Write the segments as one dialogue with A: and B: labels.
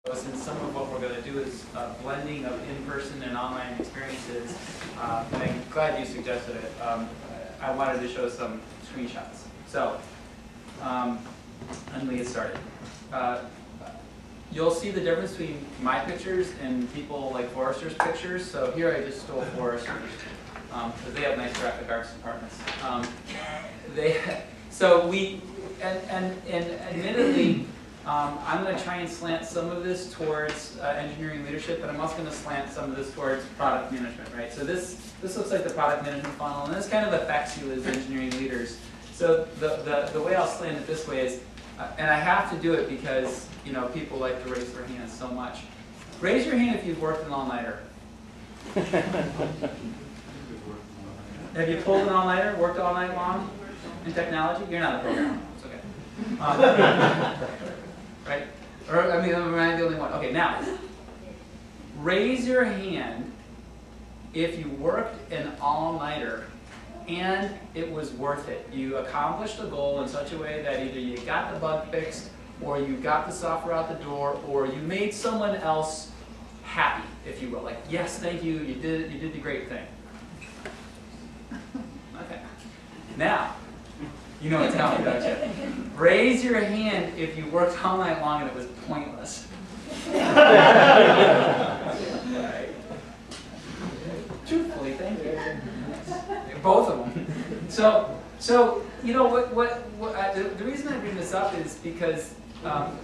A: And some of what we're going to do is a blending of in-person and online experiences. And I'm glad you suggested it. I wanted to show some screenshots. So, let me get started. You'll see the difference between my pictures and people like Forrester's pictures. So here I just stole Forrester's because they have nice graphic arts departments. And admittedly, I'm going to try and slant some of this towards engineering leadership, but I'm also going to slant some of this towards product management, right? So this looks like the product management funnel, and this kind of affects you as engineering leaders. So the way I'll slant it this way is, and I have to do it because people like to raise their hands so much. Raise your hand if you've worked an all-nighter. Have you pulled an all-nighter, worked all night long in technology? You're not a programmer. It's okay. Right? Or, I mean, am I the only one? Okay, now, raise your hand if you worked an all-nighter and it was worth it. You accomplished a goal in such a way that either you got the bug fixed, or you got the software out the door, or you made someone else happy, if you will. Like, yes, thank you, you did the great thing. Okay. Now, you know what to tell me, don't you? Raise your hand if you worked all night long and it was pointless. Right. Truthfully, thank you. Both of them. So you know the reason I bring this up is because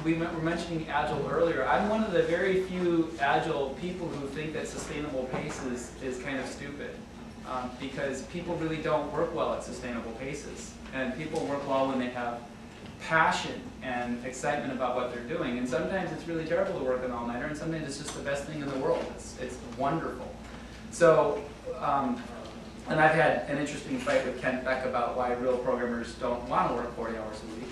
A: we were mentioning Agile earlier. I'm one of the very few Agile people who think that sustainable pace is kind of stupid. Because people really don't work well at sustainable paces. And people work well when they have passion and excitement about what they're doing. And sometimes it's really terrible to work an all-nighter, and sometimes it's just the best thing in the world. It's wonderful. So, and I've had an interesting fight with Kent Beck about why real programmers don't want to work 40 hours a week.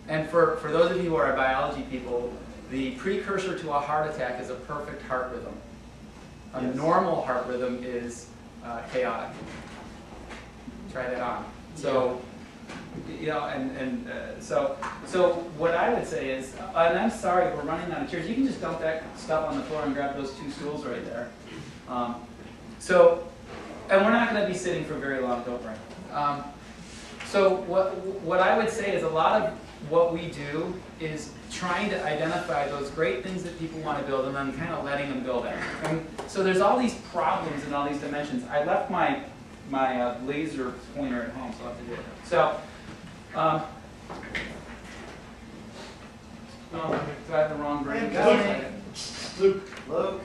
A: And for those of you who are biology people, the precursor to a heart attack is a perfect heart rhythm. A normal heart rhythm is chaotic. Try that on. So, so what I would say is, and I'm sorry, we're running out of chairs. You can just dump that stuff on the floor and grab those 2 stools right there. And we're not going to be sitting for very long, don't worry. So what I would say is a lot of what we do is trying to identify those great things that people want to build and then kind of letting them build it. And so there's all these problems and all these dimensions. I left my laser pointer at home, so I'll have to do it. So, oh, do I have the wrong version?
B: Luke.
A: Oh,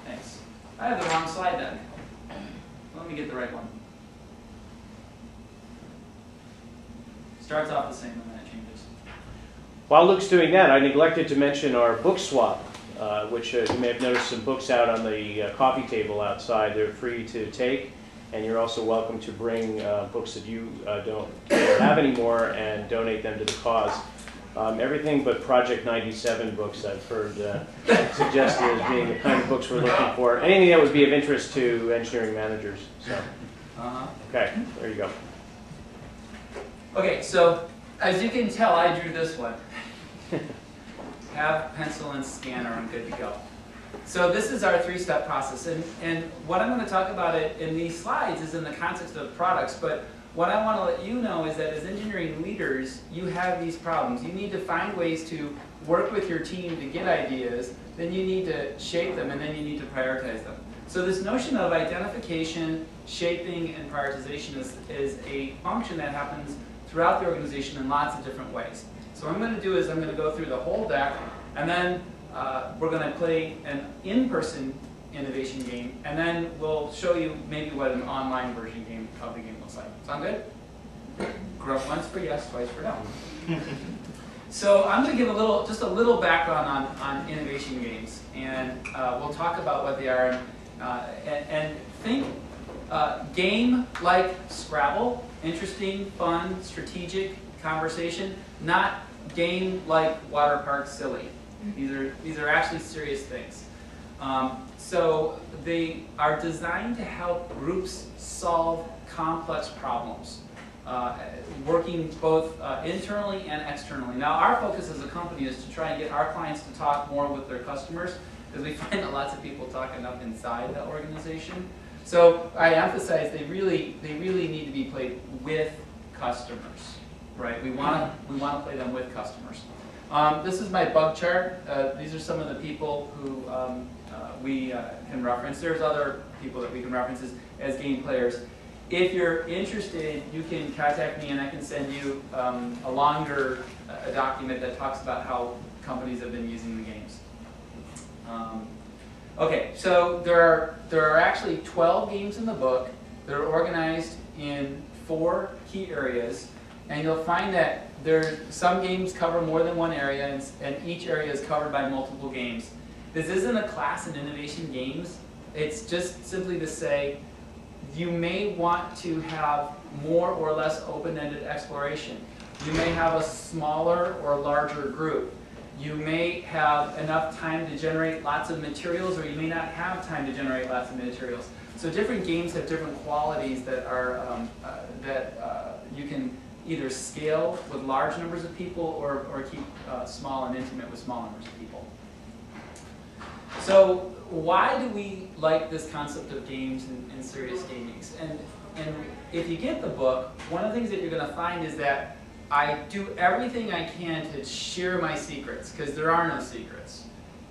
A: thanks. I have the wrong slide then. Let me get the right one. Starts off the same and then it changes.
C: While Luke's doing that, I neglected to mention our book swap, which you may have noticed some books out on the coffee table outside. They're free to take, and you're also welcome to bring books that you don't have anymore and donate them to the cause. Everything but Project 97 books I've heard suggested as being the kind of books we're looking for. Anything that would be of interest to engineering managers. So, okay, there you go.
A: Okay, so as you can tell, I drew this one. Have pencil and scanner, I'm good to go. So this is our 3-step process, and what I'm going to talk about it in these slides is in the context of products, but what I want to let you know is that as engineering leaders, you have these problems. You need to find ways to work with your team to get ideas, then you need to shape them, and then you need to prioritize them. So this notion of identification, shaping, and prioritization is a function that happens throughout the organization in lots of different ways. So what I'm going to do is I'm going to go through the whole deck, and then we're going to play an in-person innovation game, and then we'll show you maybe what an online version of the game looks like. Sound good? Once for yes, twice for no. So I'm going to give just a little background on innovation games, and we'll talk about what they are, and think game like Scrabble, interesting, fun, strategic conversation, not game like water park silly. These are actually serious things. So they are designed to help groups solve complex problems. working both internally and externally. Now, our focus as a company is to try and get our clients to talk more with their customers, because we find that lots of people talk enough inside the organization. So I emphasize they really need to be played with customers, right? We want to play them with customers. This is my bug chart. These are some of the people who we can reference. There's other people that we can reference as game players. If you're interested, you can contact me and I can send you a longer document that talks about how companies have been using the games. Okay, so there are actually 12 games in the book. They're organized in 4 key areas, and you'll find that some games cover more than one area, and each area is covered by multiple games. This isn't a class in innovation games. It's just simply to say you may want to have more or less open-ended exploration. You may have a smaller or larger group. You may have enough time to generate lots of materials, or you may not have time to generate lots of materials. So different games have different qualities that are you can either scale with large numbers of people or keep small and intimate with small numbers of people. So why do we like this concept of games and serious gamings? And if you get the book, one of the things that you're going to find is that I do everything I can to share my secrets, because there are no secrets.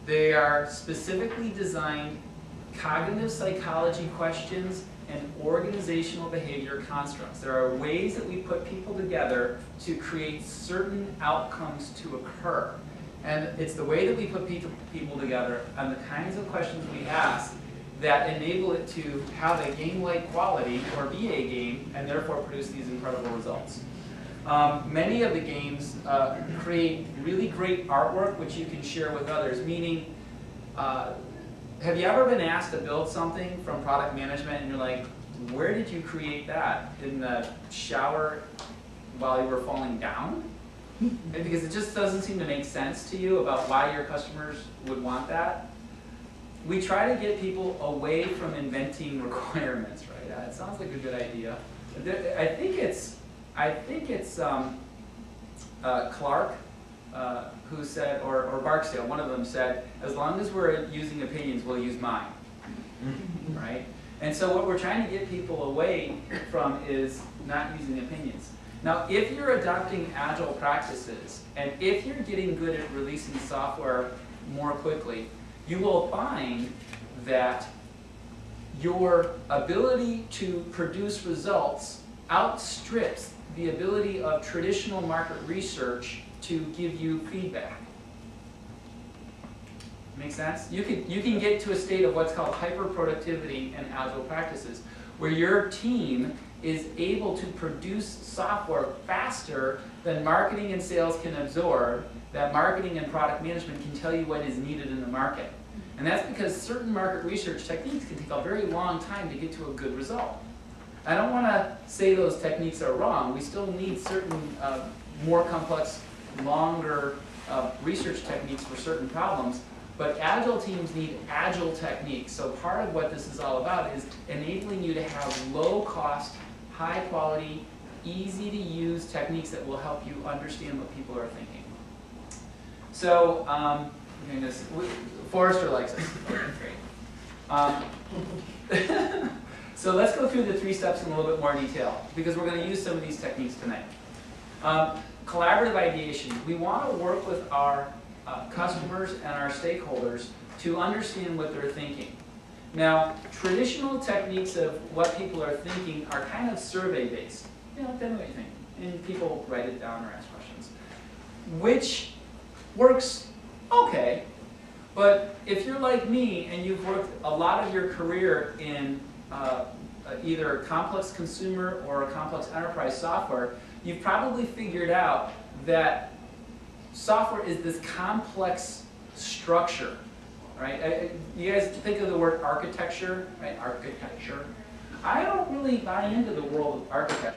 A: They are specifically designed cognitive psychology questions and organizational behavior constructs. There are ways that we put people together to create certain outcomes to occur. And it's the way that we put people together and the kinds of questions we ask that enable it to have a game-like quality or be a game and therefore produce these incredible results. Many of the games create really great artwork which you can share with others, meaning have you ever been asked to build something from product management and you're like, where did you create that? In the shower while you were falling down? Because it just doesn't seem to make sense to you about why your customers would want that. We try to get people away from inventing requirements, right? It sounds like a good idea. I think it's Clark who said, or Barksdale, one of them said, as long as we're using opinions, we'll use mine, right? And so what we're trying to get people away from is not using opinions. Now, if you're adopting agile practices, and if you're getting good at releasing software more quickly, you will find that your ability to produce results outstrips the ability of traditional market research to give you feedback. Make sense? You can get to a state of what's called hyper-productivity in agile practices, where your team is able to produce software faster than marketing and sales can absorb, that marketing and product management can tell you what is needed in the market. And that's because certain market research techniques can take a very long time to get to a good result. I don't want to say those techniques are wrong. We still need certain more complex, longer research techniques for certain problems. But agile teams need agile techniques. So part of what this is all about is enabling you to have low-cost, high-quality, easy-to-use techniques that will help you understand what people are thinking. So, Forrester likes us. Great. So let's go through the 3 steps in a little bit more detail, because we're going to use some of these techniques tonight. Collaborative ideation. We want to work with our customers and our stakeholders to understand what they're thinking. Now, traditional techniques of what people are thinking are kind of survey-based. You know, tell me what you think. And people write it down or ask questions. Which works okay, but if you're like me and you've worked a lot of your career in either complex consumer or complex enterprise software, you've probably figured out that software is this complex structure, right? You guys think of the word architecture, right? Architecture. I don't really buy into the world of architecture.